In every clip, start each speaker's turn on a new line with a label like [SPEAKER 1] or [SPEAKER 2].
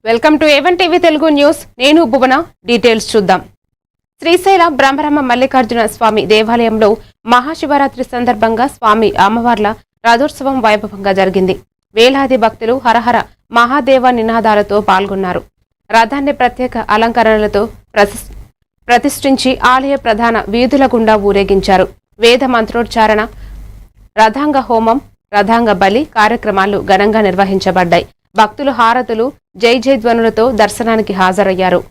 [SPEAKER 1] Welcome to A1 TV Telugu news. నేను భువన. Details చూద్దాం. శ్రీశైల బ్రహ్మరమ మల్లికార్జున స్వామి దేవాలయంలో మహాశివరాత్రి సందర్భంగా స్వామి అమ్మవార్ల రథోత్సవం వైభవంగా జరిగింది. వేలాది భక్తులు హరహర మహాదేవ నినాదాలతో పాల్గొన్నారు. రథాన్ని ప్రత్యేక అలంకరణలతో ప్రతిష్ఠించి ఆలయ ప్రధాన వీధుల గుండా ఊరేగించారు. వేద మంత్రోచ్చారణ, రథాంగ హోమం, రథాంగ బలి కార్యక్రమాలు ఘనంగా నిర్వహించబడ్డాయి. భక్తులు హారతులు, జై జై ధ్వనులతో దర్శనానికి హాజరయ్యారు.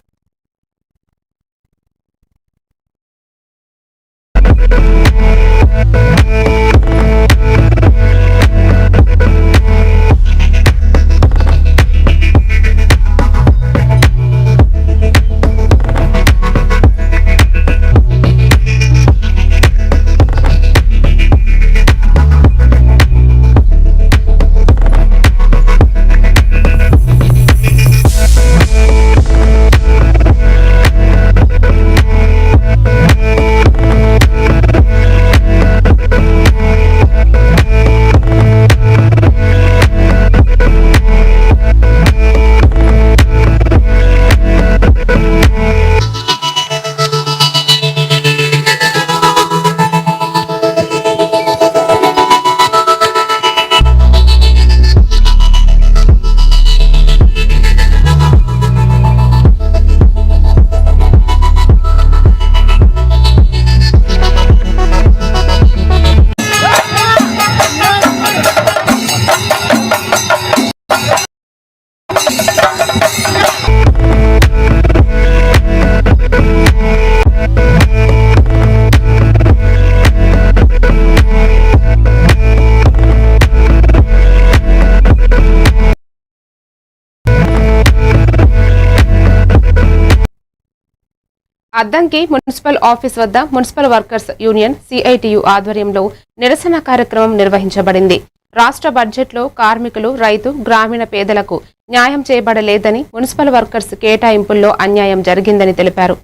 [SPEAKER 1] అద్దంకి మున్సిపల్ ఆఫీస్ వద్ద మున్సిపల్ వర్కర్స్ యూనియన్ సిఐటియు ఆధ్వర్యంలో నిరసన కార్యక్రమం నిర్వహించబడింది. రాష్ట్ర బడ్జెట్లో కార్మికులు, రైతు, గ్రామీణ పేదలకు న్యాయం చేయబడలేదని, మున్సిపల్ వర్కర్స్ కేటాయింపుల్లో అన్యాయం జరిగిందని తెలిపారు.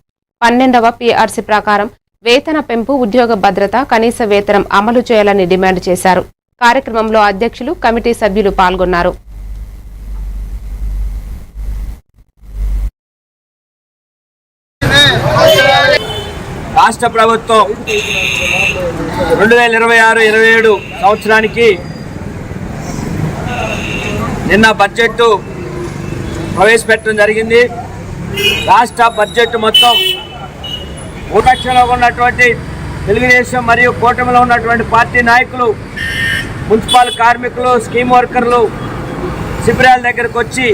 [SPEAKER 1] 12వ PRC ప్రకారం వేతన పెంపు, ఉద్యోగ భద్రత, కనీస వేతనం అమలు చేయాలని డిమాండ్ చేశారు. కార్యక్రమంలో అధ్యక్షులు, కమిటీ సభ్యులు పాల్గొన్నారు.
[SPEAKER 2] రాష్ట్ర ప్రభుత్వం 2026-27 సంవత్సరానికి నిన్న బడ్జెట్ ప్రవేశపెట్టడం జరిగింది. రాష్ట్ర బడ్జెట్ మొత్తం విపక్షంలో ఉన్నటువంటి తెలుగుదేశం మరియు కూటమిలో ఉన్నటువంటి పార్టీ నాయకులు, మున్సిపల్ కార్మికులు, స్కీమ్ వర్కర్లు శిబిరాల దగ్గరకు వచ్చి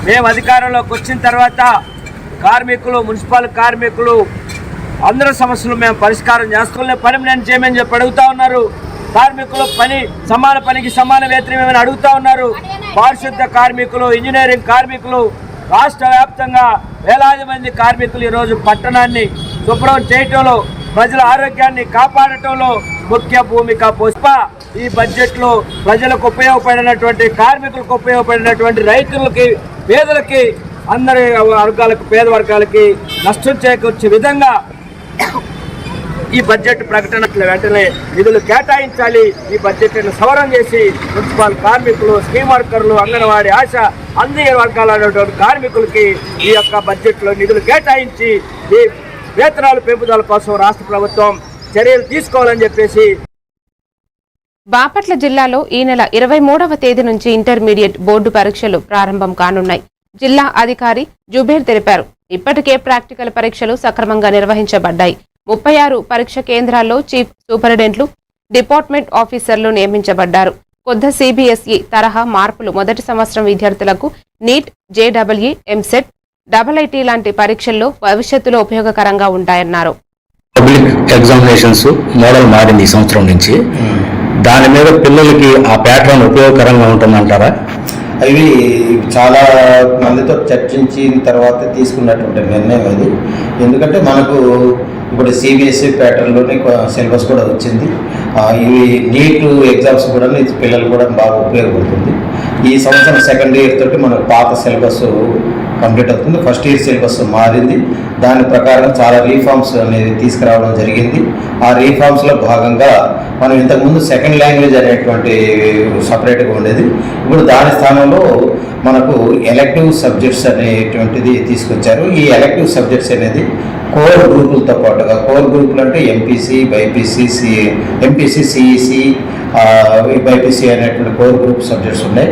[SPEAKER 2] మేము అధికారంలోకి వచ్చిన తర్వాత కార్మికులు, మున్సిపల్ కార్మికులు అందరూ సమస్యలు మేము పరిష్కారం చేస్తున్నా, పర్మనెంట్ చేయమని చెప్పి అడుగుతా ఉన్నారు. కార్మికులు సమాన పనికి సమాన వేతనం ఏమని అడుగుతా ఉన్నారు. పారిశుద్ధ కార్మికులు, ఇంజనీరింగ్ కార్మికులు, రాష్ట్ర వ్యాప్తంగా వేలాది మంది కార్మికులు ఈరోజు పట్టణాన్ని శుభ్రం చేయటంలో, ప్రజల ఆరోగ్యాన్ని కాపాడటంలో ముఖ్య భూమిక పోషిస్తా. ఈ బడ్జెట్లో ప్రజలకు ఉపయోగపడినటువంటి, కార్మికులకు ఉపయోగపడినటువంటి, రైతులకి, పేదలకి, అందరి వర్గాలకు, పేద వర్గాలకి నష్టం చేకూర్చే విధంగా ఈ బడ్జెట్ ప్రకటన వెంటనే నిధులు కేటాయించాలి. ఈ బడ్జెట్ను సవరణ చేసి మున్సిపల్ కార్మికులు, స్కీమ్ వర్కర్లు, అంగన్వాడీ, ఆశ అన్ని వర్గాలైనటువంటి కార్మికులకి ఈ యొక్క బడ్జెట్లో నిధులు కేటాయించి ఈ వేతనాల పెంపుదల కోసం రాష్ట్ర ప్రభుత్వం చర్యలు తీసుకోవాలని చెప్పేసి.
[SPEAKER 1] బాపట్ల జిల్లాలో ఈ నెల 23వ తేదీ నుంచి ఇంటర్మీడియట్ బోర్డు పరీక్షలు ప్రారంభం కానున్నాయి. జిల్లా అధికారి జుబేర్ తెలిపారు. ఇప్పటికే ప్రాక్టికల్ పరీక్షలు సక్రమంగా నిర్వహించబడ్డాయి. 36 పరీక్ష కేంద్రాల్లో చీఫ్ సూపరింటెండెంట్లు, డిపార్ట్మెంట్ ఆఫీసర్లు నియమించబడ్డారు. కొత్త CBSE తరహా మార్పులు మొదటి సంవత్సరం విద్యార్థులకు నీట్, JEE, MCET, IIT లాంటి పరీక్షల్లో భవిష్యత్తులో ఉపయోగకరంగా ఉంటాయన్నారు.
[SPEAKER 3] పబ్లిక్ ఎగ్జామినేషన్స్ మోడల్ మారింది ఈ సంవత్సరం నుంచి. దాని మీద పిల్లలకి ఆ ప్యాటర్న్ ఉపయోగకరంగా ఉంటుందంటారా?
[SPEAKER 4] అవి చాలా మందితో చర్చించిన తర్వాత తీసుకున్నటువంటి నిర్ణయం అది. ఎందుకంటే మనకు ఇప్పుడు CBSE ప్యాటర్న్లోనే సిలబస్ కూడా వచ్చింది. ఇవి నీట్ ఎగ్జామ్స్ కూడా పిల్లలు కూడా బాగా ఉపయోగపడుతుంది. ఈ సంవత్సరం సెకండ్ ఇయర్ తోటి మనకు పాత సిలబస్ కంప్లీట్ అవుతుంది. ఫస్ట్ ఇయర్ సిలబస్ మారింది. దాని ప్రకారం చాలా రీఫార్మ్స్ అనేది తీసుకురావడం జరిగింది. ఆ రీఫార్మ్స్లో భాగంగా మనం ఇంతకుముందు సెకండ్ లాంగ్వేజ్ అనేటువంటి సపరేట్గా ఉండేది. ఇప్పుడు దాని స్థానంలో మనకు ఎలెక్టివ్ సబ్జెక్ట్స్ అనేటువంటిది తీసుకొచ్చారు. ఈ ఎలెక్టివ్ సబ్జెక్ట్స్ అనేది కోర్ గ్రూపులతో పాటుగా, కోర్ గ్రూపులు అంటే MPC, BiPC, MPC, CEC, BiPC అనేటువంటి కోర్ గ్రూప్ సబ్జెక్ట్స్ ఉన్నాయి.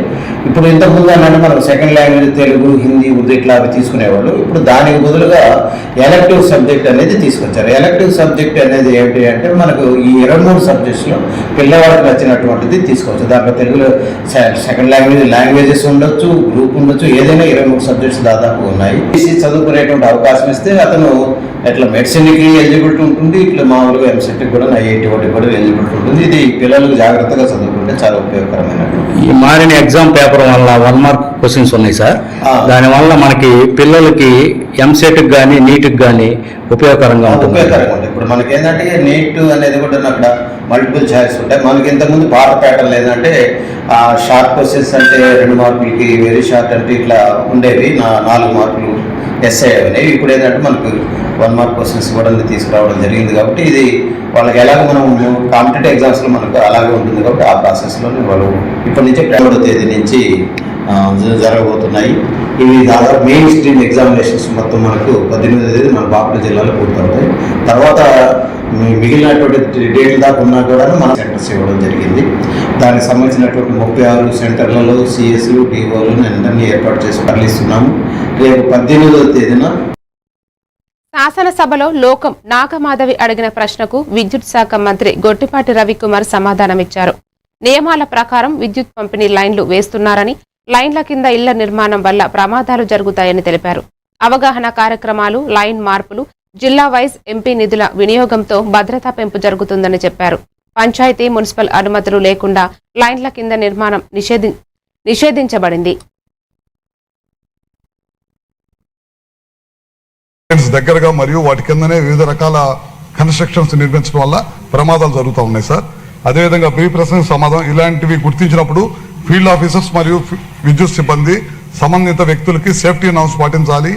[SPEAKER 4] ఇప్పుడు ఇంతకుముందు అన్నట్టు మనం సెకండ్ లాంగ్వేజ్ తెలుగు, హిందీ, ఉర్దూ ఇట్లా అవి తీసుకునేవాళ్ళు. ఇప్పుడు దానికి బదులుగా ఎలెక్టివ్ సబ్జెక్ట్ అనేది తీసుకొచ్చారు. ఎలెక్టివ్ సబ్జెక్ట్ అనేది ఏంటి అంటే మనకు ఈ 23 సబ్జెక్ట్స్లో పిల్లవాడికి నచ్చినటువంటిది తీసుకోవచ్చు. దాంట్లో తెలుగులో సెకండ్ లాంగ్వేజెస్ ఉండొచ్చు, గ్రూప్ ఉండొచ్చు, ఏదైనా 23 సబ్జెక్ట్స్ దాదాపు ఉన్నాయి. చదువుకునేటువంటి అవకాశం ఇస్తే అతను ఇట్లా మెడిసిన్కి ఎలిజిబిలిటీ ఉంటుంది, ఇట్లా మామూలుగా ఎంసెట్కి కూడా, ఐఐటి వాటికి కూడా ఎలిజిబిలిటీ ఉంటుంది. ఇది పిల్లలకు జాగ్రత్తగా చదువుకుంటే చాలా ఉపయోగకరమైనటువంటి.
[SPEAKER 3] ఈ మారిన ఎగ్జామ్ పేపర్ వల్ల 1 మార్క్ క్వశ్చన్స్ ఉన్నాయి సార్. దానివల్ల మనకి పిల్లలకి ఎంసెట్కి కానీ నీట్కి కానీ ఉపయోగకరంగా ఉంటుంది.
[SPEAKER 4] ఇప్పుడు మనకి ఏంటంటే నీట్ అనేది కూడా అక్కడ మల్టిపుల్ ఛాయిస్ ఉంటాయి. మనకి ఇంతకుముందు పాత ప్యాటర్న్ లేదంటే షార్ట్ క్వశ్చన్స్ అంటే 2 మార్కులకి, వెరీ షార్ట్ అంటే ఇట్లా ఉండేవి 4 మార్కులు ఎస్ఐ అనేవి. ఇప్పుడు ఏంటంటే మనకు 1 మార్క్ క్వశ్చన్స్ కూడా తీసుకురావడం జరిగింది. కాబట్టి ఇది వాళ్ళకి ఎలాగ మనం కాంపిటేటివ్ ఎగ్జామ్స్లో మనకు అలాగే ఉంటుంది. కాబట్టి ఆ ప్రాసెస్లో వాళ్ళు ఇప్పటి నుంచి 2వ తేదీ నుంచి జరగబోతున్నాయి. ఇవి దాదాపు మెయిన్ స్ట్రీమ్ ఎగ్జామినేషన్స్ మొత్తం మనకు 18వ తేదీ మన బాపట్ల జిల్లాలో పూర్తవుతాయి. తర్వాత మిగిలినటువంటి డేట్ల దాకా ఉన్నా కూడా మన సెంటర్స్ ఇవ్వడం జరిగింది. దానికి సంబంధించినటువంటి 36 సెంటర్లలో సిఎస్లు, డిఓలు అందరినీ ఏర్పాటు చేసి తరలిస్తున్నాము. రేపు 18వ తేదీన
[SPEAKER 1] శాసనసభలో లోకం నాగమాధవి అడిగిన ప్రశ్నకు విద్యుత్ శాఖ మంత్రి గొట్టిపాటి రవికుమార్ సమాధానమిచ్చారు. నియమాల ప్రకారం విద్యుత్ పంపిణీ లైన్లు వేస్తున్నారని, లైన్ల కింద ఇళ్ల నిర్మాణం వల్ల ప్రమాదాలు జరుగుతాయని తెలిపారు. అవగాహన కార్యక్రమాలు, లైన్ మార్పులు, జిల్లా వైజ్ ఎంపీ నిధుల వినియోగంతో భద్రతా పెంపు జరుగుతుందని చెప్పారు. పంచాయతీ, మున్సిపల్ అనుమతులు లేకుండా లైన్ల కింద నిర్మాణం నిషేధించబడింది.
[SPEAKER 5] దగ్గరగా మరియు వాటి కిందనే వివిధ రకాల కన్స్ట్రక్షన్స్ నిర్మించడం వల్ల ప్రమాదాలు జరుగుతూ ఉన్నాయి సార్. అదేవిధంగా ప్రీ ప్రశ్నకు సమాధానం ఇలాంటివి గుర్తించినప్పుడు ఫీల్డ్ ఆఫీసర్స్ మరియు విద్యుత్ సిబ్బంది సంబంధిత వ్యక్తులకి సేఫ్టీ నామ్స్ పాటించాలి,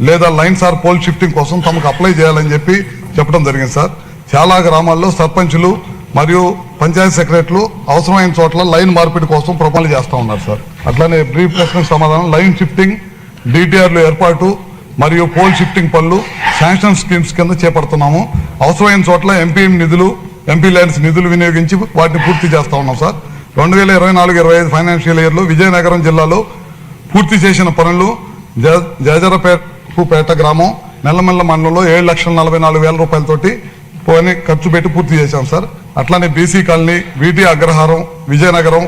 [SPEAKER 5] లేదా లైన్స్ ఆర్ పోల్ షిఫ్టింగ్ కోసం తమకు అప్లై చేయాలని చెప్పడం జరిగింది సార్. చాలా గ్రామాల్లో సర్పంచులు మరియు పంచాయతీ సెక్రటరీలు అవసరమైన చోట్ల లైన్ మార్పిడి కోసం ప్రపోజల్ చేస్తూ ఉన్నారు సార్. అట్లానే ప్రీ ప్రశ్నకు సమాధానం లైన్ షిఫ్టింగ్, డిటిఆర్లు ఏర్పాటు మరియు పోల్ షిఫ్టింగ్ పనులు శాంక్షన్ స్కీమ్స్ కింద చేపడుతున్నాము. అవసరమైన చోట్ల ఎంపీ లైన్స్ నిధులు వినియోగించి వాటిని పూర్తి చేస్తూ ఉన్నాం సార్. 2024-25 ఫైనాన్షియల్ ఇయర్లో విజయనగరం జిల్లాలో పూర్తి చేసిన పనులు జాజరపేట గ్రామం, నెల్లమెల్ల మండలంలో 7,44,000 రూపాయలతోటి పని ఖర్చు పెట్టి పూర్తి చేశాం సార్. అట్లానే బీసీ కాలనీ, వీటి అగ్రహారం, విజయనగరం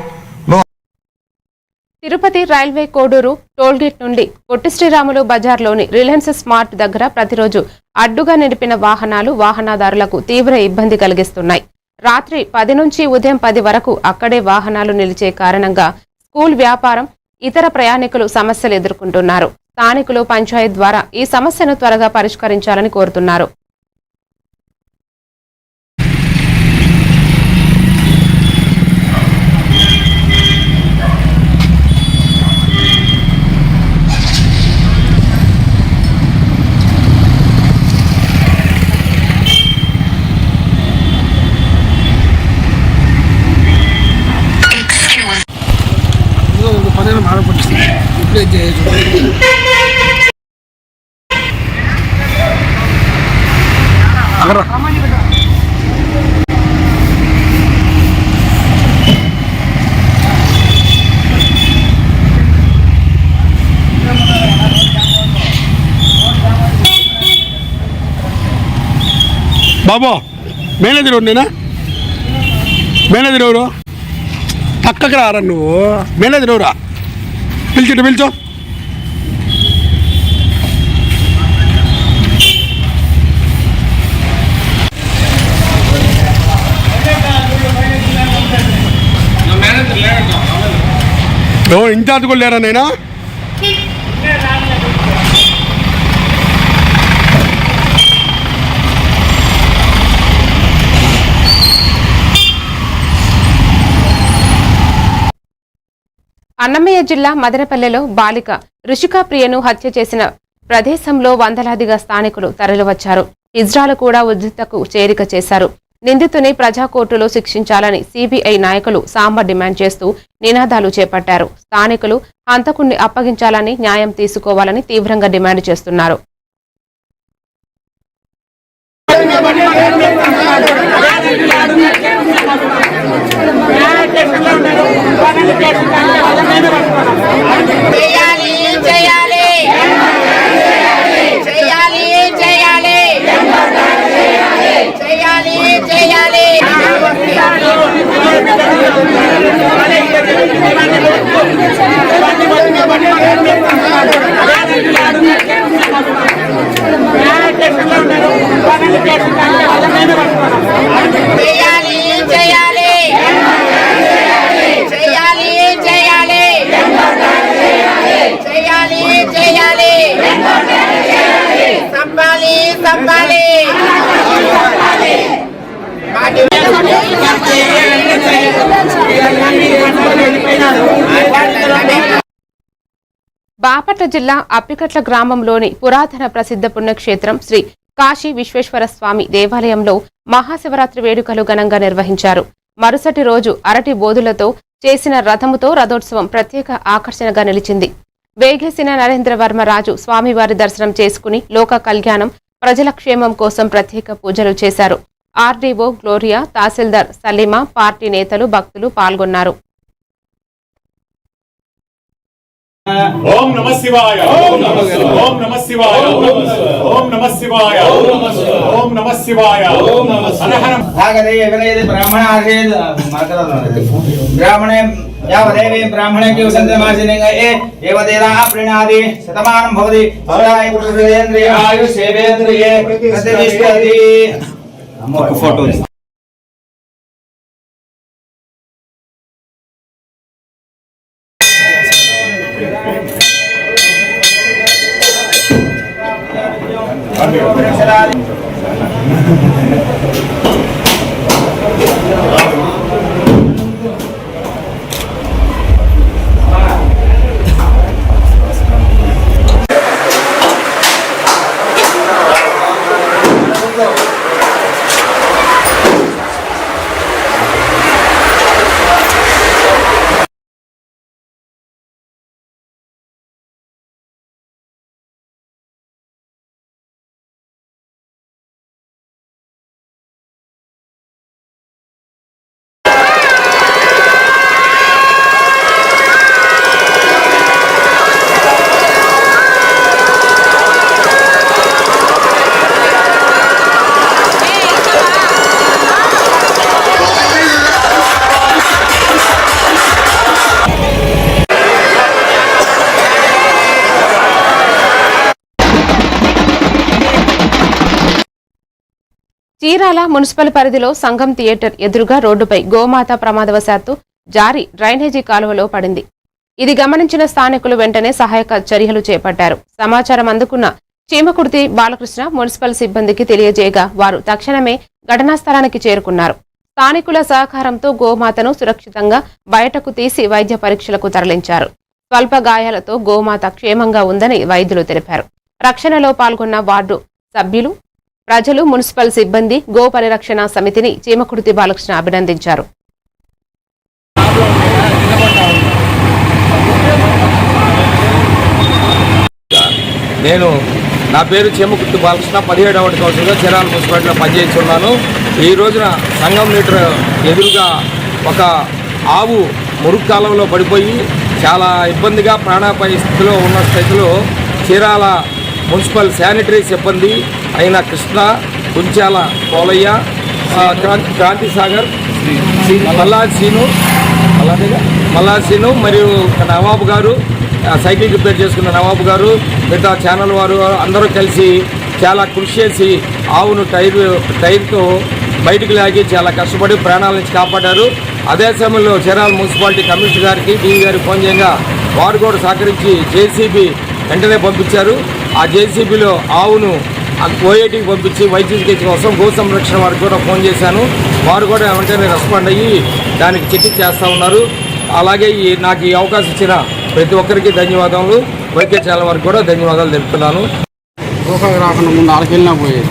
[SPEAKER 1] తిరుపతి రైల్వే కోడూరు టోల్గేట్ నుండి పొట్టి శ్రీరాములు బజార్లోని రిలయన్స్ స్మార్ట్ దగ్గర ప్రతిరోజు అడ్డుగా నిలిపిన వాహనాలు వాహనదారులకు తీవ్ర ఇబ్బంది కలిగిస్తున్నాయి. రాత్రి 10 నుంచి ఉదయం 10 వరకు అక్కడే వాహనాలు నిలిచే కారణంగా స్కూల్, వ్యాపారం, ఇతర ప్రయాణికులు సమస్యలు ఎదుర్కొంటున్నారు. స్థానికులు పంచాయత్ ద్వారా ఈ సమస్యను త్వరగా పరిష్కరించాలని కోరుతున్నారు.
[SPEAKER 6] బాబు మేనేజర్ నేనా? మేనేజర్ ఎవరు? పక్కకి రారా నువ్వు. మేనేజర్ ఎవరా? పిలిచో. ఇన్ఛార్జ్ కూడా లేరా నేనా?
[SPEAKER 1] అన్నమయ్య జిల్లా మదనపల్లెలో బాలిక రుషికా ప్రియను హత్య చేసిన ప్రదేశంలో వందలాదిగా స్థానికులు తరలివచ్చారు. హిజ్రాలు కూడా ఉద్రిక్తకు చేరిక చేశారు. నిందితుని ప్రజా కోర్టులో శిక్షించాలని సిబిఐ నాయకులు సాంబ డిమాండ్ చేస్తూ నినాదాలు చేపట్టారు. స్థానికులు హంతకుణ్ణి అప్పగించాలని, న్యాయం తీసుకోవాలని తీవ్రంగా డిమాండ్ చేస్తున్నారు. బాపట్ల జిల్లా అప్పికట్ల గ్రామంలోని పురాతన ప్రసిద్ధ పుణ్యక్షేత్రం శ్రీ కాశీ విశ్వేశ్వర స్వామి దేవాలయంలో మహాశివరాత్రి వేడుకలు ఘనంగా నిర్వహించారు. మరుసటి రోజు అరటి బోధులతో చేసిన రథముతో రథోత్సవం ప్రత్యేక ఆకర్షణగా నిలిచింది. వేగేసిన నరేంద్రవర్మ రాజు స్వామివారి దర్శనం చేసుకుని లోక కళ్యాణం, ప్రజల క్షేమం కోసం ప్రత్యేక పూజలు చేశారు. ఆర్డీఓ గ్లోరియా, తహసీల్దార్ సలీమా, పార్టీ నేతలు, భక్తులు పాల్గొన్నారు.
[SPEAKER 7] ఓం నమః శివాయ ఓం నమః శివాయ ఓం నమః శివాయ ఓం నమః శివాయ
[SPEAKER 8] భాగదే వినయదే బ్రాహ్మణార్హేద బ్రాహ్మణే యావదేవి బ్రాహ్మణే సంతమాసినింగ ఏవదేరా ప్రణాది శతమానం భవతి సదాయ పురుషేంద్రియ ఆయుషేంద్రియే ప్రతిష్ఠతి. ఫోటో
[SPEAKER 1] చీరాల మున్సిపల్ పరిధిలో సంఘం థియేటర్ ఎదురుగా రోడ్డుపై గోమాత ప్రమాదవశాత్తు జారి డ్రైనేజీ కాలువలో పడింది. ఇది గమనించిన స్థానికులు వెంటనే సహాయక చర్యలు చేపట్టారు. సమాచారం అందుకున్న చీమకుర్తి బాలకృష్ణ మున్సిపల్ సిబ్బందికి తెలియజేయగా వారు తక్షణమే ఘటనా స్థలానికి చేరుకున్నారు. స్థానికుల సహకారంతో గోమాతను సురక్షితంగా బయటకు తీసి వైద్య పరీక్షలకు తరలించారు. స్వల్ప గాయాలతో గోమాత క్షేమంగా ఉందని వైద్యులు తెలిపారు. రక్షణలో పాల్గొన్న వార్డు సభ్యులు, ప్రజలు, మున్సిపల్ సిబ్బంది, గో పరిరక్షణ సమితిని చీమకుర్తి బాలకృష్ణ అభినందించారు.
[SPEAKER 2] నా పేరు చీమకుర్తి బాలకృష్ణ, 17వ వార్డు కౌన్సిలర్గా చీరాల మున్సిపాలిటీలో పనిచేస్తున్నాను. ఈ రోజున సంఘం లీటర్ ఎదురుగా ఒక ఆవు మురుగు కాలంలో పడిపోయి చాలా ఇబ్బందిగా ప్రాణాపాయ స్థితిలో ఉన్న స్థితిలో చీరాల మున్సిపల్ శానిటరీ సిబ్బంది అయిన కృష్ణ, కుంచాల పోలయ్య, క్రాంతిసాగర్, మల్లాసీను మరియు నవాబు గారు, సైకిల్ రిపేర్ చేసుకున్న నవాబు గారు, మిగతా ఛానల్ వారు అందరూ కలిసి చాలా కృషి చేసి ఆవును టైర్తో బయటికి లాగి చాలా కష్టపడి ప్రాణాల నుంచి కాపాడారు. అదే సమయంలో చీరాల మున్సిపాలిటీ కమిషనర్ గారికి, డీవీ గారికి ఫోన్ చేయగా వారు కూడా సహకరించి జేసీబీ వెంటనే పంపించారు. ఆ జేసీబీలో ఆవును ఓఏటీకి పంపించి వైద్య చికిత్స కోసం గో సంరక్షణ వారికి కూడా ఫోన్ చేశాను. వారు కూడా వెంటనే రెస్పాండ్ అయ్యి దానికి చికిత్స చేస్తూ ఉన్నారు. అలాగే నాకు ఈ అవకాశం ఇచ్చిన ప్రతి ఒక్కరికి ధన్యవాదాలు, వైద్య ఛానల్ వారికి కూడా ధన్యవాదాలు తెలుపుతున్నాను.
[SPEAKER 6] రాకుండా ముందు ఆలకెళ్ళినా పోయేది.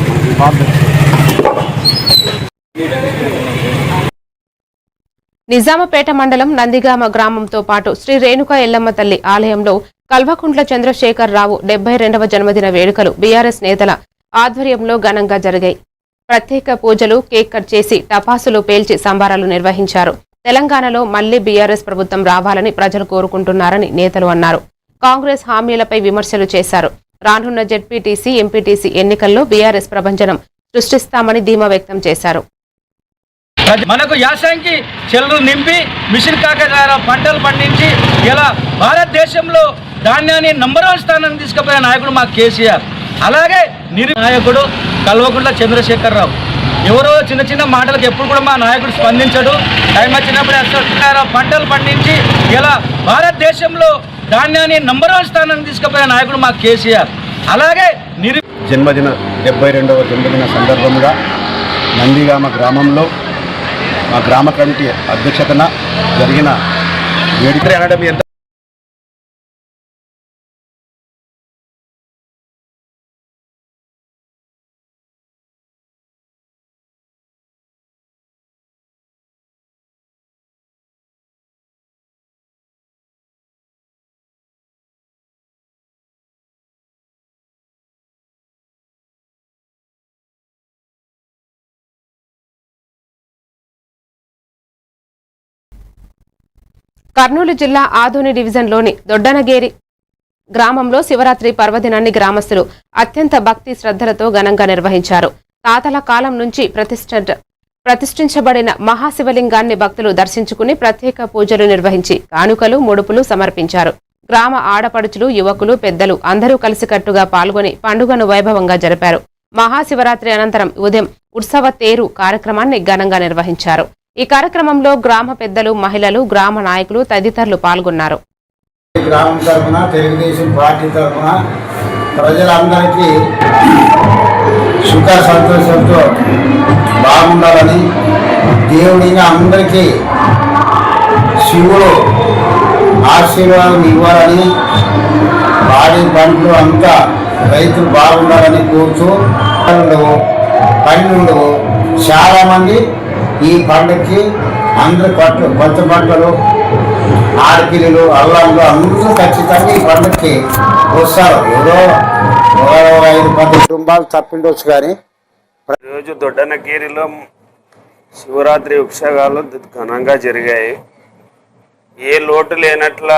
[SPEAKER 1] నిజామపేట మండలం నందిగామ గ్రామంతో పాటు శ్రీ రేణుకా ఎల్లమ్మ తల్లి ఆలయంలో కల్వకుంట్ల చంద్రశేఖర్ రావు 72వ జన్మదిన వేడుకలు బీఆర్ఎస్ నేతల ఆధ్వర్యంలో ఘనంగా జరిగాయి. ప్రత్యేక పూజలు, కేక్ కట్ చేసి టపాసులు పేల్చి సంబరాలు నిర్వహించారు. తెలంగాణలో మళ్లీ బీఆర్ఎస్ ప్రభుత్వం రావాలని ప్రజలు కోరుకుంటున్నారని నేతలు అన్నారు. కాంగ్రెస్ హామీలపై విమర్శలు చేశారు. రానున్న జెడ్పీటీసీ, ఎంపీటీసీ ఎన్నికల్లో బీఆర్ఎస్ ప్రభంజనం సృష్టిస్తామని ధీమా వ్యక్తం చేశారు.
[SPEAKER 9] మనకు యాసంగి చెల్లు నింపి మిషన్ కాకర పంటలు పండించి ఇలా భారతదేశంలో ధాన్యాన్ని నంబర్ 1 స్థానానికి తీసుకుపోయిన నాయకుడు మా కేసీఆర్. అలాగే నాయకుడు కల్వకుంట్ల చంద్రశేఖర్ రావు. ఎవరో చిన్న చిన్న మాటలకు ఎప్పుడు కూడా మా నాయకుడు స్పందించడు. టైం వచ్చినప్పుడు పంటలు పండించి ఇలా భారతదేశంలో ధాన్యాన్ని నంబర్ 1 స్థానానికి తీసుకుపోయిన నాయకుడు మా కేసీఆర్. అలాగే
[SPEAKER 10] జన్మదిన 72వ జన్మదిన సందర్భంగా నందిగామ గ్రామంలో మా గ్రామ కమిటీ అధ్యక్షతన జరిగిన వేడుక అనడం ఎంత
[SPEAKER 1] కర్నూలు జిల్లా ఆదోని డివిజన్లోని దొడ్డనగేరి గ్రామంలో శివరాత్రి పర్వదినాన్ని గ్రామస్తులు అత్యంత భక్తి శ్రద్ధలతో ఘనంగా నిర్వహించారు. తాతల కాలం నుంచి ప్రతిష్ఠించబడిన మహాశివలింగాన్ని భక్తులు దర్శించుకుని ప్రత్యేక పూజలు నిర్వహించి కానుకలు, ముడుపులు సమర్పించారు. గ్రామ ఆడపడుచులు, యువకులు, పెద్దలు అందరూ కలిసికట్టుగా పాల్గొని పండుగను వైభవంగా జరిపారు. మహాశివరాత్రి అనంతరం ఉదయం ఉత్సవ తేరు కార్యక్రమాన్ని ఘనంగా నిర్వహించారు. ఈ కార్యక్రమంలో గ్రామ పెద్దలు, మహిళలు, గ్రామ నాయకులు తదితరులు పాల్గొన్నారు.
[SPEAKER 11] గ్రామం తరఫున, తెలుగుదేశం పార్టీ తరఫున ప్రజలందరికీ సుఖ సంతోషంతో బాగుండాలని, దేవుడిగా అందరికీ శివుడు ఆశీర్వాదం ఇవ్వాలని, పాడి పంటలు అంతా రైతులు బాగుండాలని కోరుతూ పన్నెండు చాలామంది ఈ పండుగకి అందరు కొత్త బట్టలు, ఆడపిల్లలు, అల్లాళ్ళు అందరూ ఖచ్చితంగా ఈ పండుగకి వస్తారు. ఏదో 5-10 కుటుంబాలు తప్పిండొచ్చు. కానీ
[SPEAKER 12] ఈరోజు దొడ్డనగిరిలో శివరాత్రి ఉత్సవాలు ఘనంగా జరిగాయి. ఏ లోటు లేనట్ల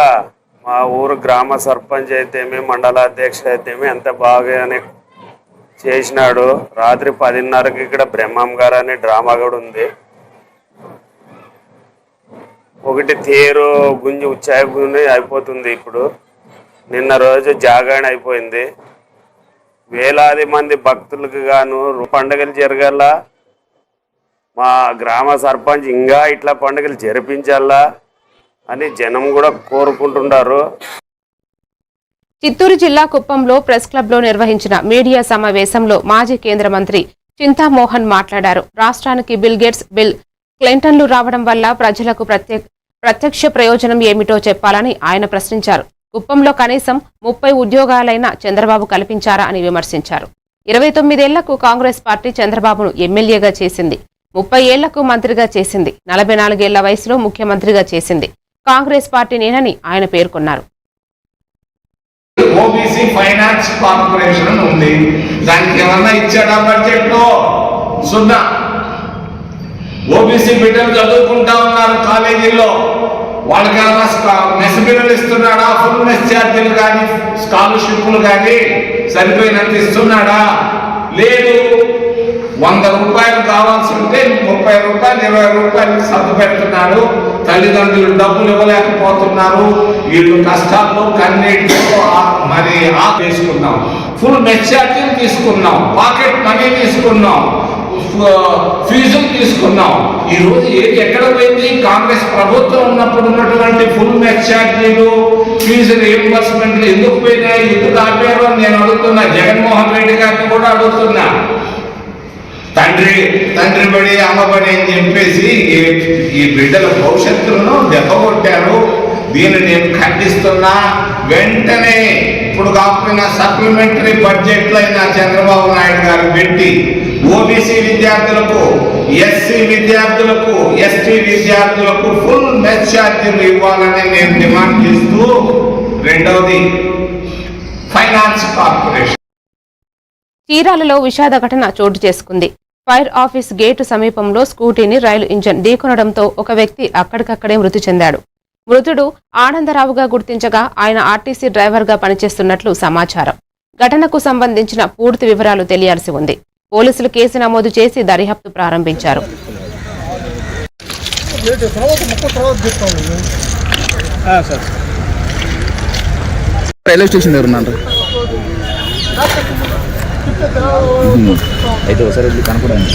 [SPEAKER 12] మా ఊరు గ్రామ సర్పంచ్ అయితేమి, మండలాధ్యక్ష అయితేమి అంత బాగానే చేసినాడు. రాత్రి 10:30కి ఇక్కడ బ్రహ్మం గారు అనే డ్రామా కూడా ఉంది. ఒకటి తేరు గుంజి ఉచ్చాయి అయిపోతుంది. ఇప్పుడు నిన్న రోజు జాగరణ అయిపోయింది. వేలాది మంది భక్తులకు గాను పండుగలు జరగాల. మా గ్రామ సర్పంచ్ ఇంకా ఇట్లా పండుగలు జరిపించాలా అని జనం కూడా కోరుకుంటున్నారు.
[SPEAKER 1] చిత్తూరు జిల్లా కుప్పంలో ప్రెస్ క్లబ్ లో నిర్వహించిన మీడియా సమావేశంలో మాజీ కేంద్ర మంత్రి చింతామోహన్ మాట్లాడారు. రాష్ట్రానికి బిల్ గేట్స్, బిల్ క్లింటన్లు రావడం వల్ల ప్రజలకు ప్రత్యక్ష ప్రయోజనం ఏమిటో చెప్పాలని ఆయన ప్రశ్నించారు. కుప్పంలో కనీసం 30 ఉద్యోగాలైనా చంద్రబాబు కల్పించారా అని విమర్శించారు. 29 ఏళ్లకు కాంగ్రెస్ పార్టీ చంద్రబాబును ఎమ్మెల్యేగా చేసింది. 30 ఏళ్లకు మంత్రిగా చేసింది. 44 ఏళ్ల వయసులో ముఖ్యమంత్రిగా చేసింది కాంగ్రెస్ పార్టీనేనని ఆయన పేర్కొన్నారు.
[SPEAKER 7] ఓబీసీ ఫైనాన్స్ కార్పొరేషన్ ఉంది. దానికి ఏమన్నా ఇచ్చాడా బడ్జెట్ లో? సున్నా. ఓబీసీ బిడ్డలు చదువుకుంటా ఉన్నారు కాలేజీల్లో. వాళ్ళకి ఏమన్నా మెస్ బిల్లులు ఇస్తున్నాడా? ఫుల్ మెస్ ఛార్జీలు కానీ, స్కాలర్షిప్లు కానీ సరిపోయినంత ఇస్తున్నాడా? లేదు. 100 రూపాయలు కావాల్సి ఉంటే 30 రూపాయలు, 20 రూపాయలు సర్దు పెడుతున్నాడు. తల్లిదండ్రులు డబ్బులు ఇవ్వలేకపోతున్నారు. వీళ్ళు కష్టాల్లో కన్నీటితో మరి తీసుకున్నాం. ఫుల్ మెస్ ఛార్జీలు తీసుకున్నాం, పాకెట్ మనీ తీసుకున్నాం, ఫీజులు తీసుకున్నాం. ఈరోజు ఏది ఎక్కడ పోయింది? కాంగ్రెస్ ప్రభుత్వం ఉన్నప్పుడు ఉన్నటువంటి ఫుల్ మెస్ ఛార్జీలు, ఫీజు రీయింబర్స్మెంట్లు ఎందుకు పోయినాయి, ఎందుకు ఆపారు అని నేను అడుగుతున్నా. జగన్మోహన్ రెడ్డి గారిని కూడా అడుగుతున్నా. తండ్రి బడి, అమ్మబడి అని చెప్పేసి ఈ బిడ్డల భవిష్యత్తులను దెబ్బకొట్టారు. దీన్ని నేను ఖండిస్తున్నా. వెంటనే ఇప్పుడు కాకపోయినా సప్లిమెంటరీ బడ్జెట్లో అయినా చంద్రబాబు నాయుడు గారు పెట్టి ఓబీసీ విద్యార్థులకు ఎస్సీ విద్యార్థులకు, ఎస్టీ విద్యార్థులకు ఫుల్ మెస్ ఛార్జీలు ఇవ్వాలని నేను డిమాండ్ చేస్తూ, రెండవది ఫైనాన్స్ కార్పొరేషన్.
[SPEAKER 1] చీరాలలో విషాద ఘటన చోటు చేసుకుంది. ఫైర్ ఆఫీస్ గేటు సమీపంలో స్కూటీని రైలు ఇంజన్ ఢీకొనడంతో ఒక వ్యక్తి అక్కడికక్కడే మృతి చెందాడు. మృతుడు ఆనందరావుగా గుర్తించగా ఆయన ఆర్టీసీ డ్రైవర్గా పనిచేస్తున్నట్లు సమాచారం. ఘటనకు సంబంధించిన పూర్తి వివరాలు తెలియాల్సి ఉంది. పోలీసులు కేసు నమోదు చేసి దర్యాప్తు ప్రారంభించారు.
[SPEAKER 10] రైల్వే స్టేషన్ దగ్గర ఉన్నారు అయితే ఒకసారి వెళ్ళి కనపడండి.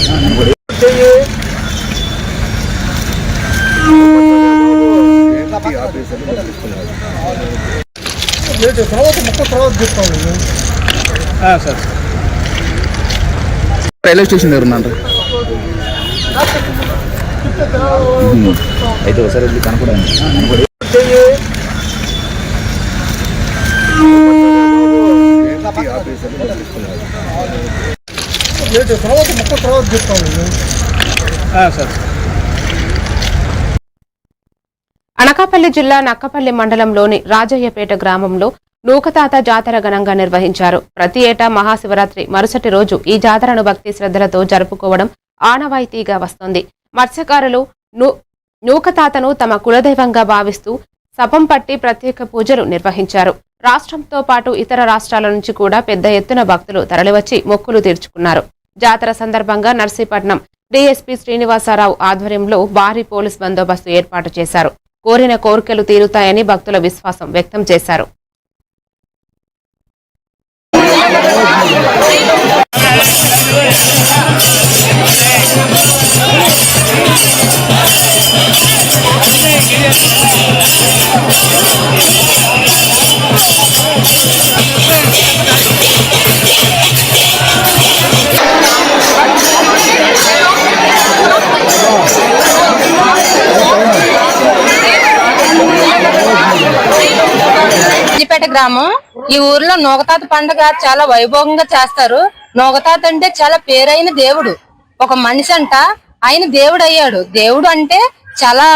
[SPEAKER 10] రైల్వే స్టేషన్ దగ్గర ఉన్నారు అయితే ఒకసారి వెళ్ళి కనపడండి.
[SPEAKER 1] అనకాపల్లి జిల్లా నక్కపల్లి మండలంలోని రాజయ్యపేట గ్రామంలో నూకతాత జాతర ఘనంగా నిర్వహించారు. ప్రతి ఏటా మహాశివరాత్రి మరుసటి రోజు ఈ జాతరను భక్తి శ్రద్ధలతో జరుపుకోవడం ఆనవాయితీగా వస్తోంది. మత్స్యకారులు నూకతాతను తమ కులదైవంగా భావిస్తూ సపం పట్టి ప్రత్యేక పూజలు నిర్వహించారు. రాష్ట్రంతో పాటు ఇతర రాష్ట్రాల నుంచి కూడా పెద్ద ఎత్తున భక్తులు తరలివచ్చి మొక్కులు తీర్చుకున్నారు. జాతర సందర్భంగా నర్సీపట్నం డీఎస్పీ శ్రీనివాసరావు ఆధ్వర్యంలో భారీ పోలీస్ బందోబస్తు ఏర్పాటు చేశారు. కోరిన కోరికలు తీరుతాయని భక్తుల విశ్వాసం వ్యక్తం చేశారు.
[SPEAKER 13] రాజపేట గ్రామం. ఈ ఊర్లో నూకతాత పండుగ చాలా వైభవంగా చేస్తారు. నూకతాత అంటే చాలా పేరైన దేవుడు. ఒక మనిషి అంట ఆయన దేవుడు అయ్యాడు. దేవుడు అంటే చాలా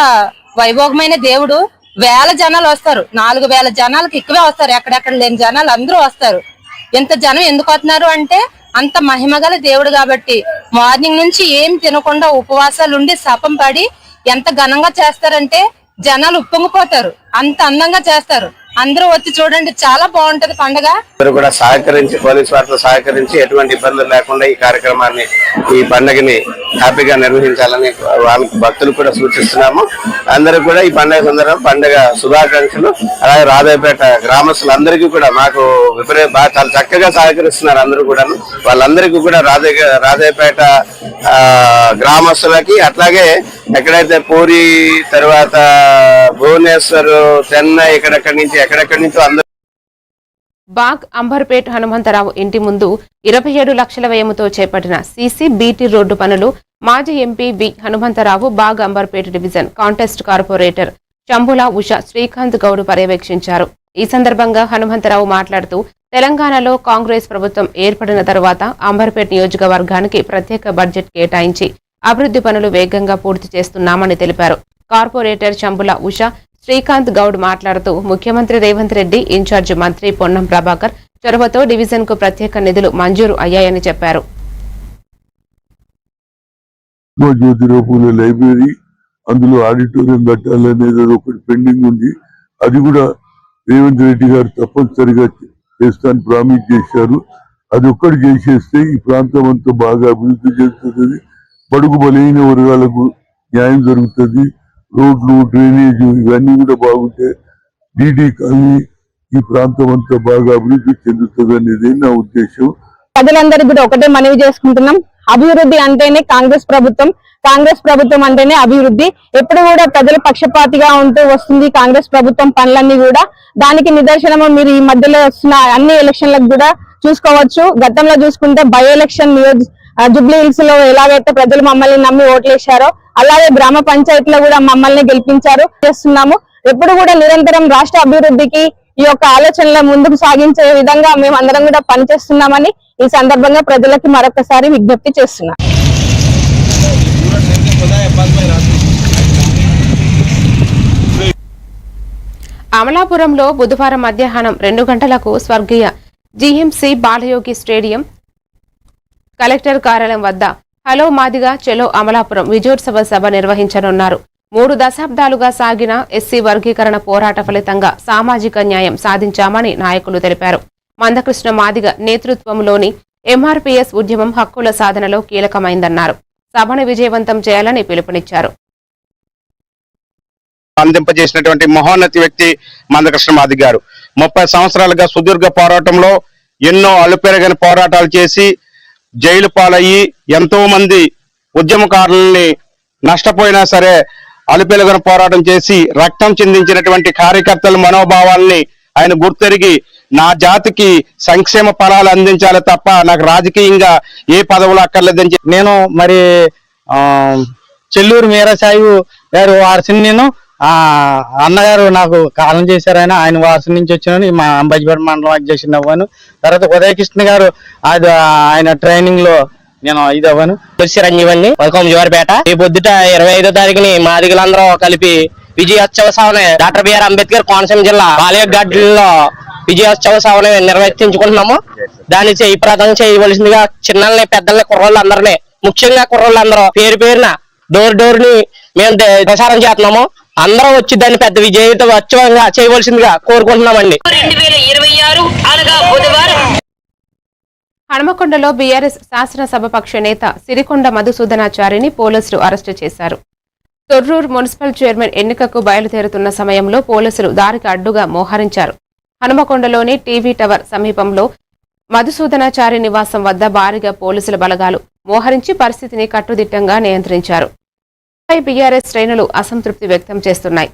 [SPEAKER 13] వైభవమైన దేవుడు. వేల జనాలు వస్తారు. 4000 జనాలకు ఎక్కువే వస్తారు. ఎక్కడెక్కడ లేని జనాలు అందరూ వస్తారు. ఎంత జనం ఎందుకు వస్తున్నారు అంటే అంత మహిమగల దేవుడు కాబట్టి మార్నింగ్ నుంచి ఏం తినకుండా ఉపవాసాలు ఉండి సపం పడి ఎంత ఘనంగా చేస్తారంటే జనాలు ఉప్పొంగిపోతారు. అంత అందంగా చేస్తారు. అందరూ వచ్చి చూడండి, చాలా బాగుంటది పండుగ.
[SPEAKER 12] అందరూ కూడా సహకరించి, పోలీసు వారితో సహకరించి ఎటువంటి ఇబ్బందులు లేకుండా ఈ కార్యక్రమాన్ని, ఈ పండుగని హ్యాపీగా నిర్వహించాలని వాళ్ళకి భక్తులు కూడా సూచిస్తున్నాము. అందరూ కూడా ఈ పండుగ సందర్భంగా పండుగ శుభాకాంక్షలు. అలాగే రాజాపేట గ్రామస్తులందరికీ కూడా మాకు చాలా చక్కగా సహకరిస్తున్నారు. అందరూ కూడా వాళ్ళందరికీ కూడా రాజాపేట గ్రామస్తులకి, అట్లాగే ఎక్కడైతే పూరి తర్వాత భువనేశ్వర్, చెన్నై ఎక్కడెక్కడి నుంచో అందరూ.
[SPEAKER 1] బాగ్ అంబర్పేట్ హనుమంతరావు ఇంటి ముందు 27 లక్షల వ్యయంతో చేపట్టిన సీసీ బీటీ రోడ్డు పనులు మాజీ MP V Hanumantharao, Bagh Amberpet division contest corporator Chambula Usha Srikanth Goud పర్యవేక్షించారు. ఈ సందర్భంగా హనుమంతరావు మాట్లాడుతూ తెలంగాణలో కాంగ్రెస్ ప్రభుత్వం ఏర్పడిన తరువాత అంబర్పేట్ నియోజకవర్గానికి ప్రత్యేక బడ్జెట్ కేటాయించి అభివృద్ధి పనులు వేగంగా పూర్తి చేస్తున్నామని తెలిపారు. కార్పొరేటర్ చంబుల ఉష శ్రీకాంత్ గౌడ్ మాట్లాడుతూ ముఖ్యమంత్రి రేవంత్ రెడ్డి, ఇన్ఛార్జి మంత్రి పొన్నం ప్రభాకర్ చొరవతో డివిజన్ కు ప్రత్యేక నిధులు మంజూరు అయ్యాయని చెప్పారు.
[SPEAKER 5] లైబ్రరీ, అందులో ఆడిటోరియం కట్టాలనేది ఒకటి పెండింగ్ ఉంది. అది కూడా రేవంత్ రెడ్డి గారు తప్పనిసరిగా చేస్తాను ప్రామిస్ చేశారు. అది ఒక్కటి చేసేస్తే ఈ ప్రాంతం అంతా బాగా అభివృద్ధి చెందుతుంది. బడుగు బలైన వర్గాలకు న్యాయం జరుగుతుంది. రోడ్లు, డ్రైనేజ్ ఇవన్నీ కూడా బాగుంటే డీడీ కాలనీ ఈ ప్రాంతం అంతా బాగా అభివృద్ధి చెందుతుంది అనేది నా ఉద్దేశం.
[SPEAKER 13] ప్రజలందరికీ కూడా ఒకటే మనవి చేసుకుంటున్నాం, అభివృద్ధి అంటేనే కాంగ్రెస్ ప్రభుత్వం, కాంగ్రెస్ ప్రభుత్వం అంటేనే అభివృద్ధి. ఎప్పుడు కూడా ప్రజల పక్షపాతిగా ఉంటూ వస్తుంది కాంగ్రెస్ ప్రభుత్వం పనులన్నీ కూడా. దానికి నిదర్శనము మీరు ఈ మధ్యలో వస్తున్న అన్ని ఎలక్షన్లకు కూడా చూసుకోవచ్చు. గతంలో చూసుకుంటే బై ఎలక్షన్ జూబ్లీ హిల్స్ లో ఎలాగైతే ప్రజలు మమ్మల్ని నమ్మి ఓట్లేశారో అలాగే గ్రామ పంచాయతీలో కూడా మమ్మల్ని గెలిపించారు చేస్తున్నాము. ఎప్పుడు కూడా నిరంతరం రాష్ట్ర అభివృద్ధికి ఈ యొక్క ఆలోచనల ముందుకు సాగించే విధంగా మేము అందరం కూడా పనిచేస్తున్నామని ఈ సందర్భంగా ప్రజలకి మరొకసారి విజ్ఞప్తి చేస్తున్నాం.
[SPEAKER 1] అమలాపురంలో బుధవారం మధ్యాహ్నం 2 గంటలకు స్వర్గీయ జీఎంసీ బాలయోగి స్టేడియం కలెక్టర్ కార్యాలయం వద్ద హలో మాదిగా చెలో అమలాపురం విజయోత్సవ సభ నిర్వహించనున్నారు. 3 దశాబ్దాలుగా సాగిన ఎస్సీ వర్గీకరణ పోరాట ఫలితంగా సామాజిక న్యాయం సాధించామని నాయకులు తెలిపారు. మందకృష్ణ మాదిగ నేతృత్వంలోని ఎంఆర్పీఎస్ ఉద్యమం హక్కుల సాధనలో కీలకమైందన్నారు. సభను విజయవంతం చేయాలని పిలుపునిచ్చారు.
[SPEAKER 14] అందింపజేసినటువంటి మహోన్నతి వ్యక్తి మందకృష్ణ మాదిగ గారు 30 సంవత్సరాలుగా సుదీర్ఘ పోరాటంలో ఎన్నో అలుపెరగని పోరాటాలు చేసి జైలు పాలయ్యి ఎంతో మంది ఉద్యమకారులని నష్టపోయినా సరే అలుపెరగని పోరాటం చేసి రక్తం చిందించినటువంటి కార్యకర్తల మనోభావాల్ని ఆయన గుర్తెరిగి నా జాతికి సంక్షేమ ఫలాలు అందించాలి తప్ప నాకు రాజకీయంగా ఏ పదవులు అక్కర్లేదని నేను మరి చెల్లూరు మీరాసాయి గారు వారసుని నేను అన్నగారు నాకు కాలం చేశారు. ఆయన వారసు నుంచి వచ్చినాను. మా అంబాజీపేట మండలం అధ్యక్షుని అవ్వాను. తర్వాత ఉదయకృష్ణ గారు అది ఆయన ట్రైనింగ్ లో నేను ఇది అవ్వాను. చిరంజీవన్ని జోరిపేట ఈ పొద్దుట 25వ తారీఖుని మాదిగలందరూ కలిపి విజయోత్సవ సభని డాక్టర్ బిఆర్ అంబేద్కర్ కోనసీమ జిల్లా బాలయగడ్డలో విజయోత్సవ సభని నిర్వహించుకుంటున్నాము. దాన్ని జయప్రదం చేయవలసిందిగా చిన్నల్ని పెద్దల్ని కుర్రోళ్ళందరినీ ముఖ్యంగా కుర్రోళ్ళందరూ పేరు పేరున డోర్ ని మేము ప్రసారం చేస్తున్నాము. అందరూ వచ్చి దాన్ని పెద్ద విజయోత్సవంగా చేయవలసిందిగా కోరుకుంటున్నామండి.
[SPEAKER 13] 2026 అనగా బుధవారం
[SPEAKER 1] హనుమకొండలో బీఆర్ఎస్ శాసనసభాపక్ష నేత సిరికొండ మధుసూదనాచారిని పోలీసులు అరెస్టు చేశారు. తొర్రూరు మున్సిపల్ చైర్మన్ ఎన్నికకు బయలుదేరుతున్న సమయంలో పోలీసులు దారికి అడ్డుగా మోహరించారు. హనుమకొండలోని టీవీ టవర్ సమీపంలో మధుసూదనాచారి నివాసం వద్ద భారీగా పోలీసుల బలగాలు మోహరించి పరిస్థితిని కట్టుదిట్టంగా నియంత్రించారు. బీఆర్ఎస్ శ్రేణులు అసంతృప్తి వ్యక్తం చేస్తున్నాయి.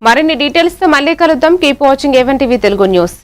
[SPEAKER 1] మరిన్ని డీటెయిల్స్ తో మళ్ళీ కలుద్దాం. Keep watching A1 TV Telugu news.